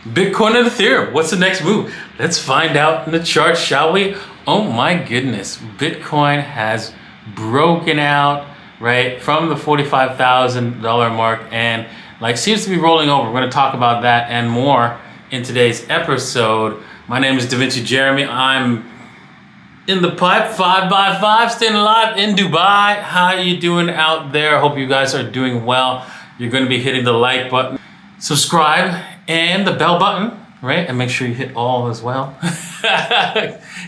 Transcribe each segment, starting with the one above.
Bitcoin and Ethereum, what's the next move? Let's find out in the chart, shall we? Oh my goodness, Bitcoin has broken out, right, from the $45,000 mark and like seems to be rolling over. We're going to talk about that and more in today's episode. My name is DaVinci Jeremy. I'm in the pipe, 5x5, staying alive in Dubai. How are you doing out there? Hope you guys are doing well. You're going to be hitting the like button, subscribe, and the bell button, right? And make sure you hit all as well.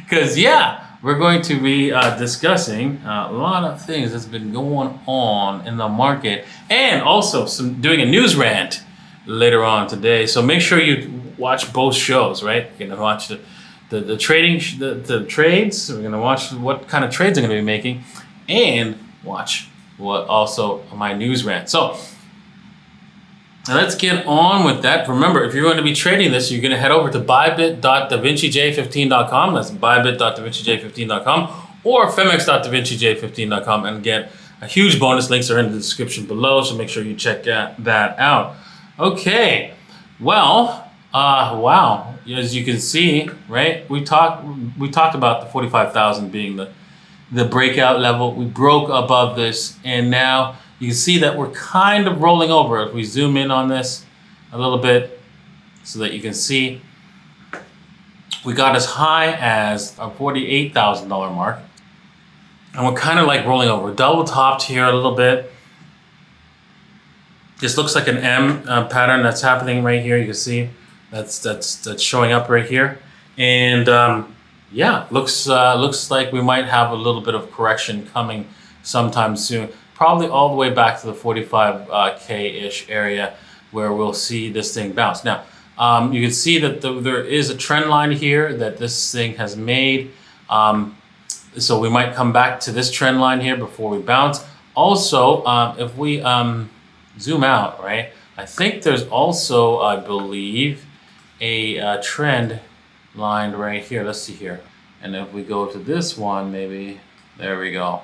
Because, yeah, we're going to be discussing a lot of things that's been going on in the market and also doing a news rant later on today. So make sure you watch both shows, right? You're going to watch the trading, the trades. We're going to watch what kind of trades I'm going to be making and watch what also my news rant. So let's get on with that. Remember, if you're going to be trading this, you're going to head over to bybit.davincij15.com. That's bybit.davincij15.com or femex.davincij15.com and get a huge bonus. Links are in the description below, so make sure you check that out. Okay, well, wow. As you can see, right, we talked about the 45,000 being the breakout level. We broke above this, and now you can see that we're kind of rolling over. If we zoom in on this a little bit so that you can see, we got as high as a $48,000 mark. And we're kind of like rolling over. Double topped here a little bit. This looks like an M pattern that's happening right here. You can see that's showing up right here. And yeah, looks like we might have a little bit of correction coming sometime soon. Probably all the way back to the 45K-ish area where we'll see this thing bounce. Now, you can see that there is a trend line here that this thing has made. So we might come back to this trend line here before we bounce. Also, if we zoom out, right, I think there's also, I believe, a trend line right here. Let's see here. And if we go to this one, maybe, there we go.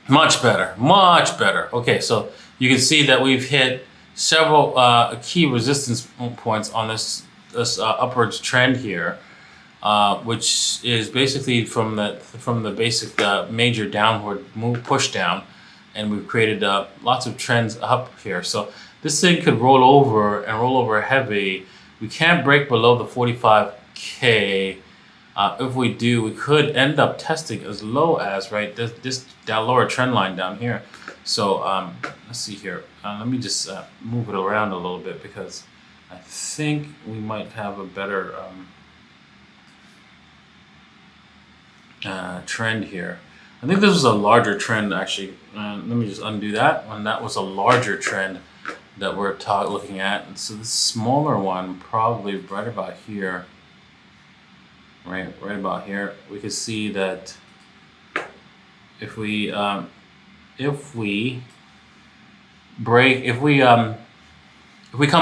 Much better, much better. Okay, so you can see that we've hit several key resistance points on this upwards trend here, which is basically from the basic major downward move push down, and we've created lots of trends up here. So this thing could roll over and roll over heavy. We can't break below the 45K. If we do, we could end up testing as low as, right, this lower trend line down here. So let's see here. Let me just move it around a little bit because I think we might have a better trend here. I think this was a larger trend actually. Let me just undo that one. That was a larger trend that we're looking at. And so this smaller one probably right about here. Right about here, we can see that if we come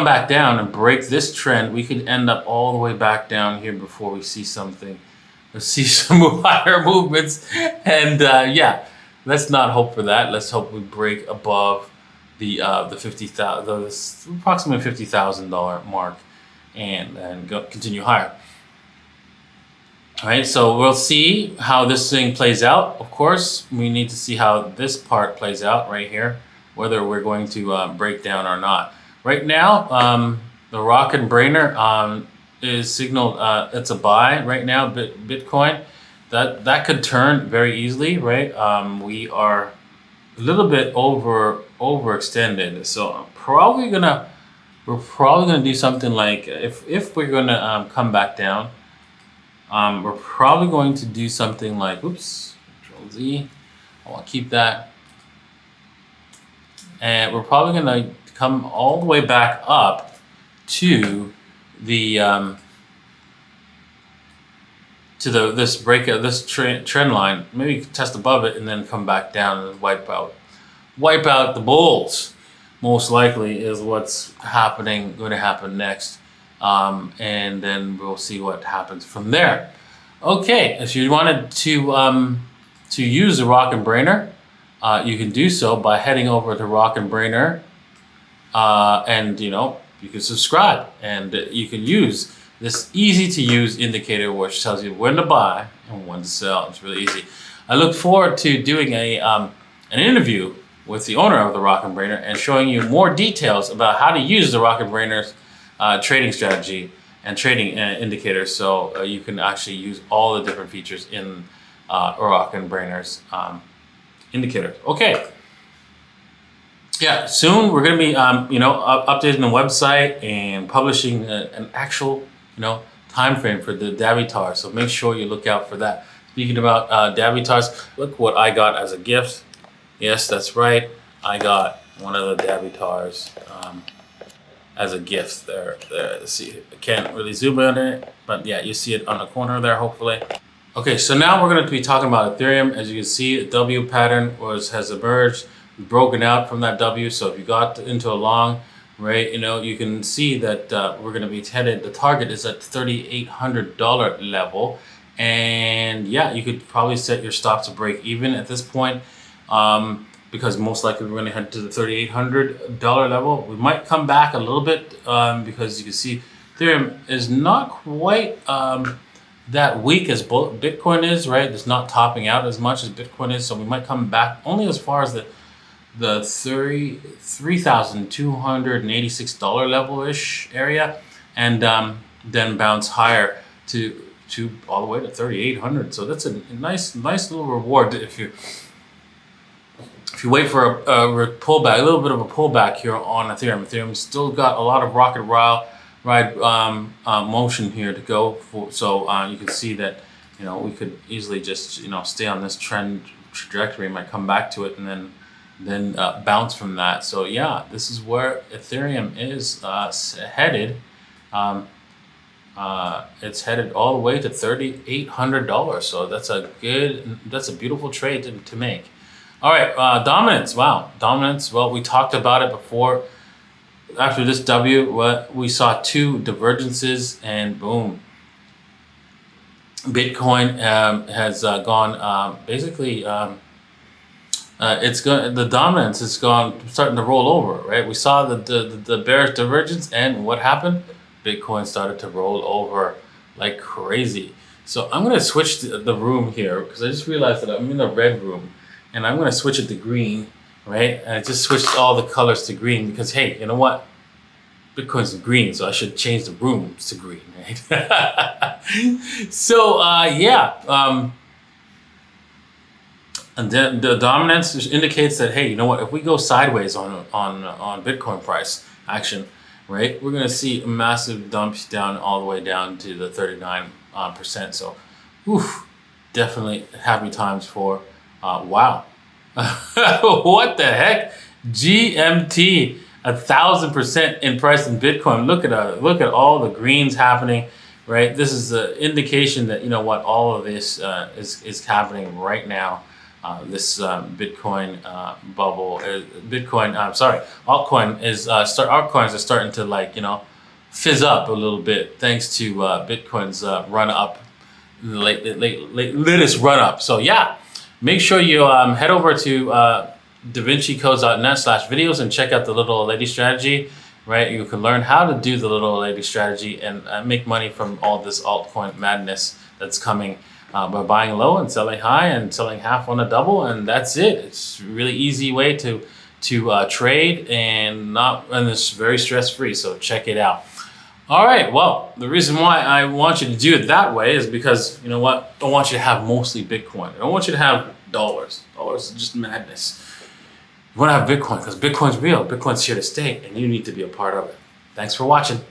back down and break this trend, we could end up all the way back down here before we see something, see some higher movements. And yeah, let's not hope for that. Let's hope we break above the approximately $50,000 mark and continue higher. All right, so we'll see how this thing plays out. Of course, we need to see how this part plays out right here, whether we're going to break down or not. Right now, the Rockin Brainer is signaled, it's a buy right now, Bitcoin. That could turn very easily, right? We are a little bit overextended. So we're probably gonna do something like, if we're gonna come back down, we're probably going to do something like, oops, Control Z. I want to keep that. And we're probably going to come all the way back up to the this breakout, this trend line. Maybe test above it and then come back down and wipe out the bulls. Most likely is what's going to happen next. And then we'll see what happens from there. Okay, if you wanted to use the Rockin Brainer, you can do so by heading over to Rockin Brainer and you can subscribe, and you can use this easy to use indicator which tells you when to buy and when to sell. It's really easy. I look forward to doing an interview with the owner of the Rockin Brainer and showing you more details about how to use the Rockin Brainer's trading strategy and trading indicators, so you can actually use all the different features in Rockin Brainer's indicators. Okay. Yeah, soon we're going to be, updating the website and publishing an actual, time frame for the Davitar. So make sure you look out for that. Speaking about Davitars, look what I got as a gift. Yes, that's right. I got one of the Davitars as a gift there. Let's see, I can't really zoom in on it, but yeah, you see it on the corner there, hopefully. Okay, so now we're going to be talking about Ethereum. As you can see, a W pattern has emerged, broken out from that W. So if you got into a long, right, you can see that we're going to be headed. The target is at $3,800 level, and yeah, you could probably set your stop to break even at this point, because most likely we're going to head to the $3,800 level. We might come back a little bit because you can see Ethereum is not quite that weak as Bitcoin is, right? It's not topping out as much as Bitcoin is, so we might come back only as far as the $3,286 level-ish area, and then bounce higher to all the way to 3,800. So that's a nice little reward if you wait for a pullback, a little bit of a pullback here on Ethereum. Ethereum's still got a lot of rocket ride motion here to go for, so you can see that we could easily just stay on this trend trajectory, might come back to it, and then bounce from that. So yeah, this is where Ethereum is headed. It's headed all the way to $3,800. So that's a beautiful trade to make. All right, dominance. Wow, dominance. Well, we talked about it before. After this W, we saw two divergences, and boom, Bitcoin has gone basically. The dominance is starting to roll over, right? We saw the bearish divergence, and what happened? Bitcoin started to roll over like crazy. So I'm gonna switch the room here because I just realized that I'm in the red room, and I'm gonna switch it to green, right? And I just switched all the colors to green because, hey, you know what? Bitcoin's green, so I should change the rooms to green, right? So and then the dominance indicates that, hey, you know what? If we go sideways on Bitcoin price action, right, we're gonna see a massive dump down all the way down to the 39%. So, definitely happy times for wow. What the heck? GMT 1,000% in price in Bitcoin. Look at all the greens happening, right? This is the indication that all of this is happening right now. This Bitcoin bubble, altcoins are starting to fizz up a little bit thanks to Bitcoin's run up, latest run up. So yeah, make sure you head over to davincicodes.net/videos and check out the little old lady strategy. Right, you can learn how to do the little old lady strategy and make money from all this altcoin madness that's coming. By buying low and selling high and selling half on a double, and that's it. It's a really easy way to trade and it's very stress-free. So check it out. All right. Well, the reason why I want you to do it that way is because I don't want you to have mostly Bitcoin. I don't want you to have dollars. Dollars is just madness. You want to have Bitcoin because Bitcoin's real. Bitcoin's here to stay, and you need to be a part of it. Thanks for watching.